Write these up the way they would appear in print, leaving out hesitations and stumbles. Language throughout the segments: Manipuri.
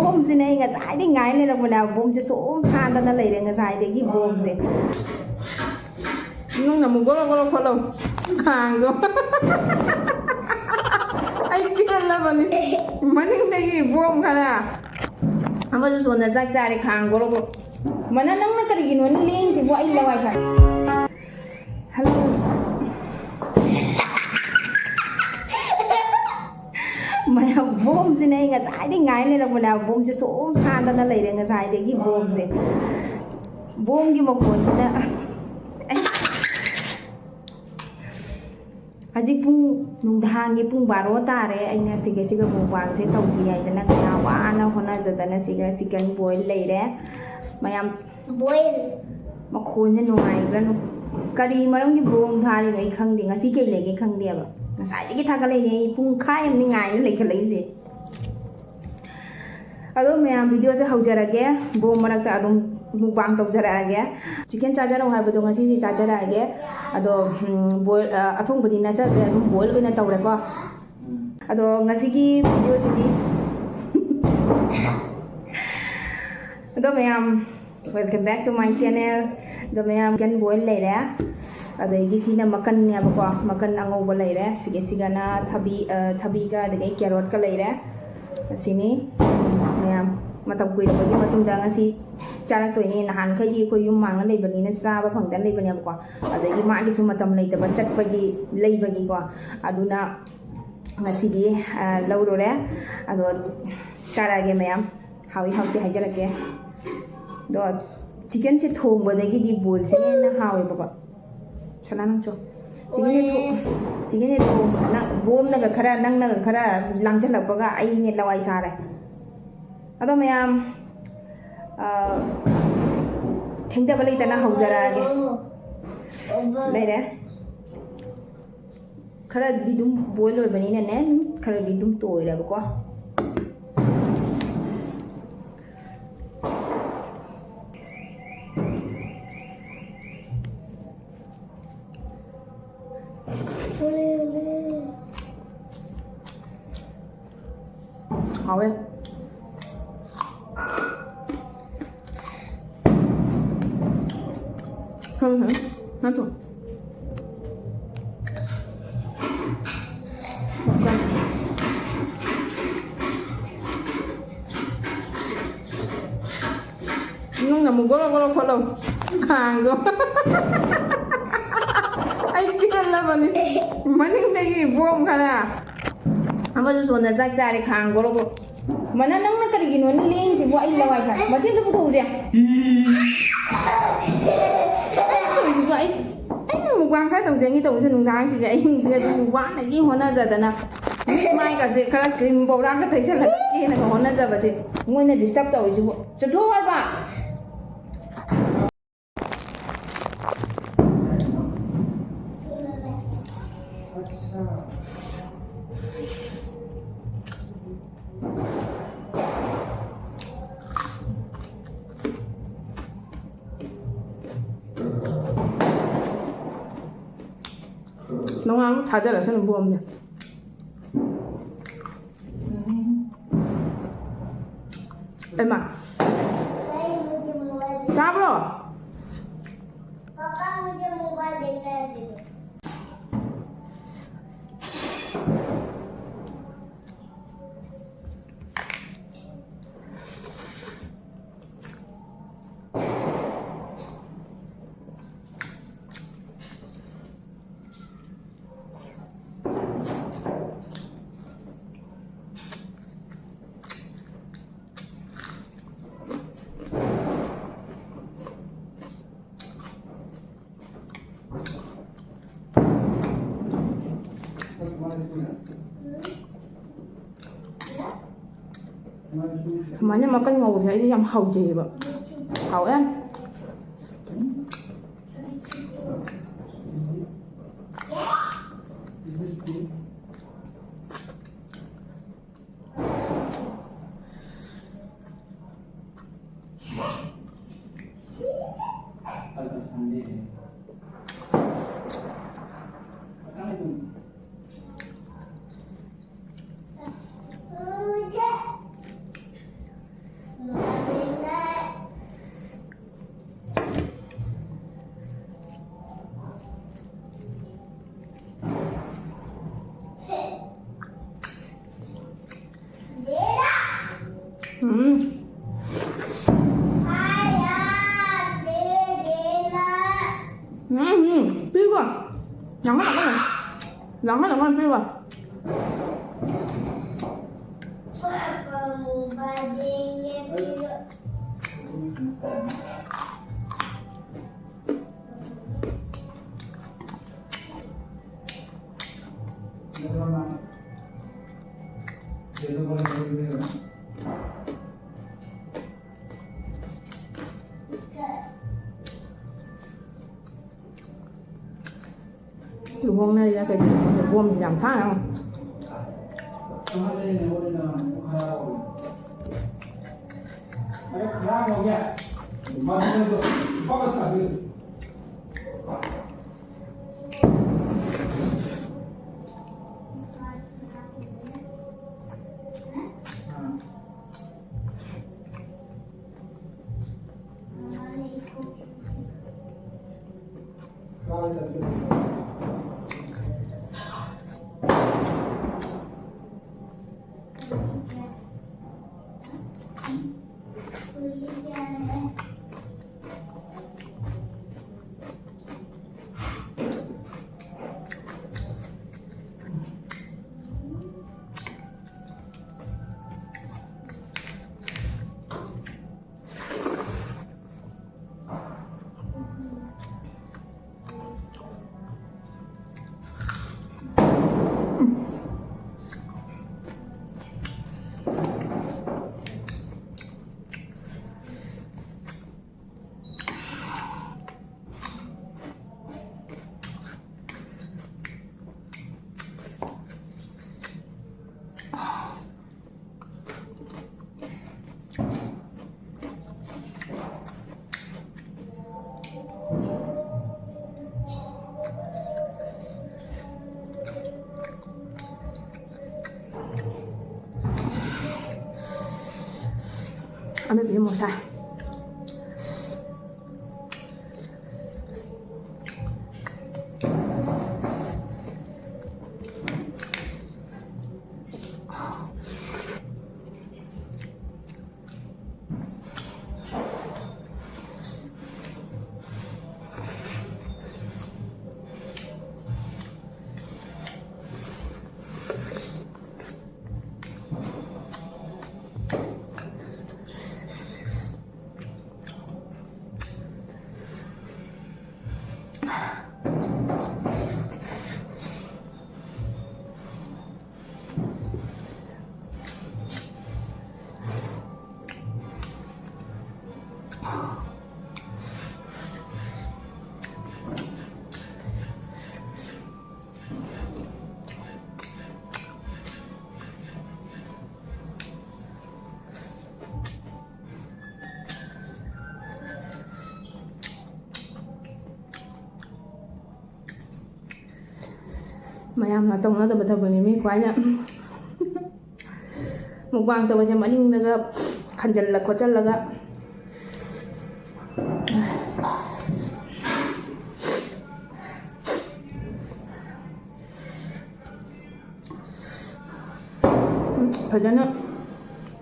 ꯕꯣꯝꯁꯤꯅ ꯑꯩ ꯉꯁꯥꯏꯗꯩ ꯉꯥꯏ ꯂꯩꯔꯛꯄꯅꯦ ꯕꯣꯝꯁꯦ ꯁꯨꯝ ꯊꯥꯗꯅ ꯂꯩꯔꯦ ꯉꯁꯥꯏꯗꯒꯤ ꯕꯣꯝꯁꯦ ꯅꯪꯅ ꯑꯃꯨꯛ ꯒꯣꯔꯣ ꯒꯣꯔꯣ ꯈꯣꯠꯂꯣ ꯈꯥꯡꯗꯣ ꯑꯩ ꯄꯦꯜꯂꯕꯅꯤ ꯃꯅꯤꯡꯗꯒꯤ ꯕꯣꯝ ꯈꯔ ꯑꯃꯁꯨ ꯁꯣꯟꯗ ꯆꯥꯛ ꯆꯥꯔꯦ ꯈꯥꯡ ꯒꯣꯔꯣ ꯒꯣꯔꯣ ꯃꯅꯥ ꯅꯪꯅ ꯀꯔꯤꯒꯤꯅꯣꯅꯦ ꯂꯦꯡꯉꯤꯁꯤꯕꯨ ꯑꯩ ꯂꯋꯥꯏ ꯈꯔ ꯍꯜꯂꯣ ꯃꯌꯥꯝ ꯕꯣꯝꯁꯤꯅ ꯑꯩ ꯉꯁꯥꯏꯗꯩ ꯉꯥꯏ ꯂꯩꯔꯛꯄꯅꯦ ꯕꯣꯝꯁꯦ ꯁꯨꯝ ꯊꯥꯗꯅ ꯂꯩꯔꯦ ꯉꯁꯥꯏꯗꯒꯤ ꯕꯣꯝꯁꯦ ꯕꯣꯝꯒꯤ ꯃꯈꯣꯟꯁꯤꯅ ꯍꯧꯖꯤꯛ ꯄꯨꯡ ꯅꯨꯡꯗꯥꯡꯒꯤ ꯄꯨꯡ 12 ꯇꯥꯔꯦ ꯑꯩꯅ ꯁꯤꯒ ꯃꯨꯛꯕꯥꯡꯁꯦ ꯇꯧꯕꯤ ꯍꯥꯏꯗꯅ ꯀꯌꯥ ꯋꯥꯅ ꯍꯣꯠꯅꯖꯗꯅ ꯁꯤꯒ ꯆꯤꯀꯟ ꯕꯣꯏꯜ ꯂꯩꯔꯦ ꯃꯌꯥꯝ ꯕꯣꯏꯜ ꯃꯈꯣꯟꯁꯦ ꯅꯨꯡꯉꯥꯏꯕ꯭ꯔꯥ ꯀꯔꯤ ꯃꯔꯝꯒꯤ ꯕꯣꯝ ꯊꯥꯔꯤꯅꯣ ꯑꯩ ꯈꯪꯗꯦ ꯉꯁꯤ ꯀꯩ ꯂꯩꯒꯦ ꯈꯪꯗꯦꯕ ꯉꯁꯥꯏꯗꯒꯤ ꯊꯥꯒꯠꯂꯛꯏꯅꯦ ꯑꯩ ꯄꯨꯡꯈꯥꯏ ꯑꯃꯅꯤ ꯉꯥꯏꯅ ꯂꯩꯈꯠꯂꯛꯏꯁꯦ ꯑꯗꯣ ꯃꯌꯥꯝ ꯚꯤꯗꯤꯑꯣꯁꯦ ꯍꯧꯖꯔꯒꯦ ꯕꯣꯝ ꯃꯔꯛꯇ ꯑꯗꯨꯝ ꯃꯨꯛꯕꯥꯡ ꯇꯧꯖꯔꯛꯑꯒꯦ ꯆꯤꯀꯟ ꯆꯥꯖꯔꯛꯑꯣ ꯍꯥꯏꯕꯗꯣ ꯉꯁꯤꯗꯤ ꯆꯥꯖꯔꯛꯑꯒꯦ ꯑꯗꯣ ꯕꯣꯏꯜ ꯑꯊꯣꯡꯕꯗꯤ ꯅꯠꯆꯗ꯭ꯔꯦ ꯑꯗꯨꯝ ꯕꯣꯏꯜ ꯑꯣꯏꯅ ꯇꯧꯔꯦꯀꯣ ꯑꯗꯣ ꯉꯁꯤꯒꯤ ꯚꯤꯗꯤꯑꯣꯁꯤꯗꯤ ꯑꯗꯣ ꯃꯌꯥꯝ welcome back to my channel ꯑꯗꯣ ꯃꯌꯥꯝ ꯆꯤꯀꯟ ꯕꯣꯏꯜ ꯂꯩꯔꯦ ꯑꯗꯒꯤ ꯁꯤꯅ ꯃꯀꯟꯅꯦꯕꯀꯣ ꯃꯀꯟ ꯑꯉꯧꯕ ꯂꯩꯔꯦ ꯁꯤꯒꯅ ꯊꯕꯤꯒ ꯑꯗꯒꯤ ꯀꯦꯔꯣꯠꯀ ꯂꯩꯔꯦ ꯑꯁꯤꯅꯤ ꯃꯌꯥꯝ ꯃꯇꯝ ꯀꯨꯏꯔꯕꯒꯤ ꯃꯇꯨꯡꯗ ꯉꯁꯤ ꯆꯥꯔꯛꯇꯣꯏꯅꯦ ꯅꯍꯥꯟꯈꯩꯗꯤ ꯑꯩꯈꯣꯏ ꯌꯨꯝ ꯃꯥꯡꯅ ꯂꯩꯕꯅꯤꯅ ꯆꯥꯕ ꯐꯪꯗꯅ ꯂꯩꯕꯅꯦꯕꯀꯣ ꯑꯗꯒꯤ ꯃꯥꯒꯤꯁꯨ ꯃꯇꯝ ꯂꯩꯇꯕ ꯆꯠꯄꯒꯤ ꯂꯩꯕꯒꯤꯀꯣ ꯑꯗꯨꯅ ꯉꯁꯤꯗꯤ ꯂꯧꯔꯨꯔꯦ ꯑꯗꯣ ꯆꯥꯔꯛꯑꯒꯦ ꯃꯌꯥꯝ ꯍꯥꯎꯏ ꯍꯥꯎꯇꯦ ꯍꯥꯏꯖꯔꯛꯀꯦ ꯑꯗꯣ ꯆꯤꯀꯟꯁꯦ ꯊꯣꯡꯕꯗꯒꯤꯗꯤ ꯕꯣꯏꯜꯁꯤꯅ ꯍꯦꯟꯅ ꯍꯥꯎꯋꯦꯕꯀꯣ ꯁꯅꯥ ꯅꯪꯆꯣ ꯆꯤꯀꯟꯁꯦ ꯊꯣꯡꯕ ꯕꯣꯝꯅꯒ ꯈꯔ ꯅꯪꯅꯒ ꯈꯔ ꯂꯥꯡꯁꯤꯜꯂꯛꯄꯒ ꯑꯩꯅꯦ ꯂꯋꯥꯏ ꯁꯥꯔꯦ ꯑꯗꯣ ꯃꯌꯥꯝ ꯊꯦꯡꯊꯕ ꯂꯩꯇꯅ ꯍꯧꯖꯔꯛꯑꯒꯦ ꯂꯩꯔꯦ ꯈꯔꯗꯤ ꯑꯗꯨꯝ ꯕꯣꯏꯜ ꯑꯣꯏꯕꯅꯤꯅꯅꯦ ꯈꯔꯗꯤ ꯑꯗꯨꯝ ꯇꯣꯏꯔꯦꯕꯀꯣ 하왜? 나도 먹자 nung namo golo golo kholo khangdo ai pillabani maningdagi bom khara amaju sona jak jare khang golo golo mana nangna karigino ni lengsibu ai lawai kha masin du thuje anh mukbang khai tông jengi tông nung dang si ai du wan na gi hona jadana mai ka je kala cream powder ka thaisa la ki na hona jaba se ngoi na disturb tau ji chu chu wa ba 농항 다 잘라서는 뭐 없냐? 엄마. 잡으러. पापा मुझे मोबाइल देखना है दे दो Mà nhưng mà cái ngầu thì đi làm hầu gì vậy? Hầu em. Phi quá. Nóng lắm rồi. Nóng lắm rồi, phi quá. Dù hôm nay cái bom thì giảm phát không? खराब हो गया Ăn mấy cái một sai. mayam tong na ta bani mi kwai nya mukbang ta baja maning daga khanjal la khochal laga fajana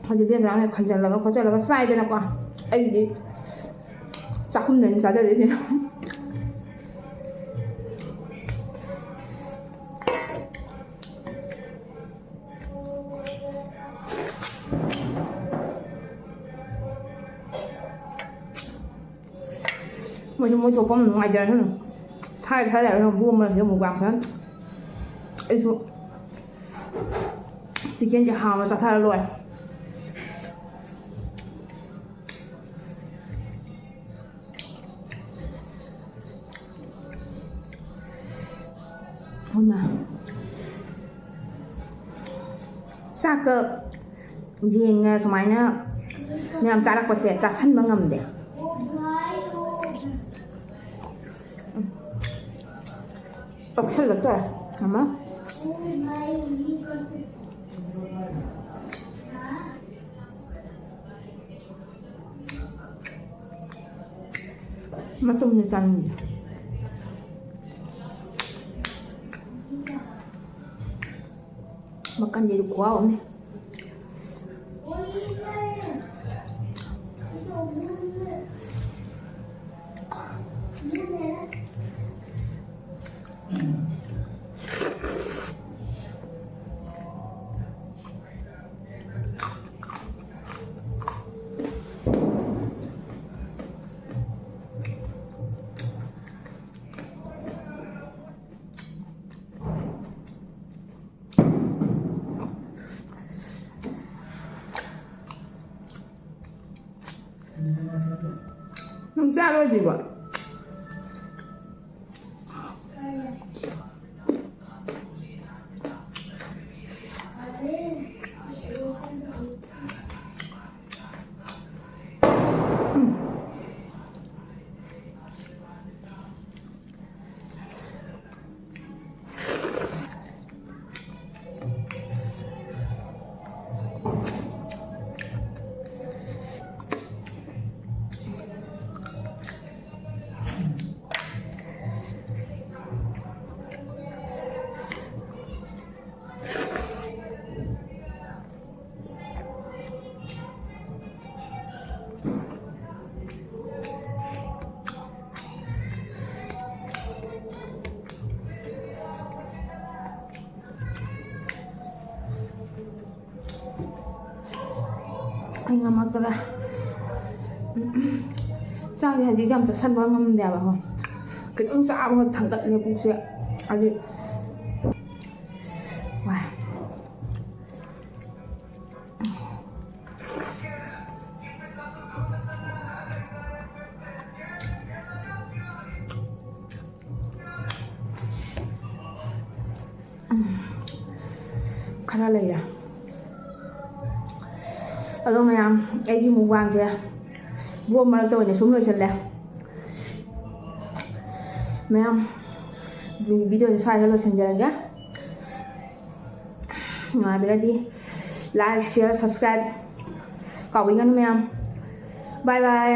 haji biasa ramai khanjal laga khochal laga sai dena kwa ai di chakhum den sa da de mỗi chỗ có ngoài trời thôi thay lại nó vuông mà một vàng thôi ấy chỗ chỉ kiến chỉ hào mà sao thay rồi hôm nào xa cơ riêng số máy nữa làm ta đã có sẽ ta sẵn bằng ngầm đấy ốc chân lật rồi hả mà trông như chăn gì makan jadi kuah nih ꯆꯥꯔꯣꯏꯗ꯭ꯔꯤꯕꯣ anh ngâm ra sao thì gì làm cho săn bao ngâm đẹp không cái ông xã mà thằng tận này bụng sẹo à gì wow khá lầy à ꯑꯗꯣ ꯃꯌꯥꯝ ꯑꯩꯒꯤ ꯃꯨꯛꯕꯥꯡꯁꯦ ꯕ꯭ꯂꯣꯛ ꯃꯔꯛꯇ ꯑꯣꯏꯅ ꯁꯨꯝ ꯂꯣꯏꯁꯤꯜꯂꯦ ꯃꯌꯥꯝ ꯚꯤꯗꯤꯑꯣꯁꯦ ꯁ꯭ꯋꯥꯏꯗ ꯂꯣꯏꯁꯤꯟꯖꯔꯒꯦ ꯅꯨꯡꯉꯥꯏꯕꯤꯔꯗꯤ ꯂꯥꯏꯛ ꯁꯤꯌꯔ ꯁꯕꯁꯀ꯭ꯔꯥꯏꯕ ꯀꯥꯎꯕꯤꯒꯅꯨ ꯃꯌꯥꯝ ꯕꯥꯏ ꯕꯥꯏ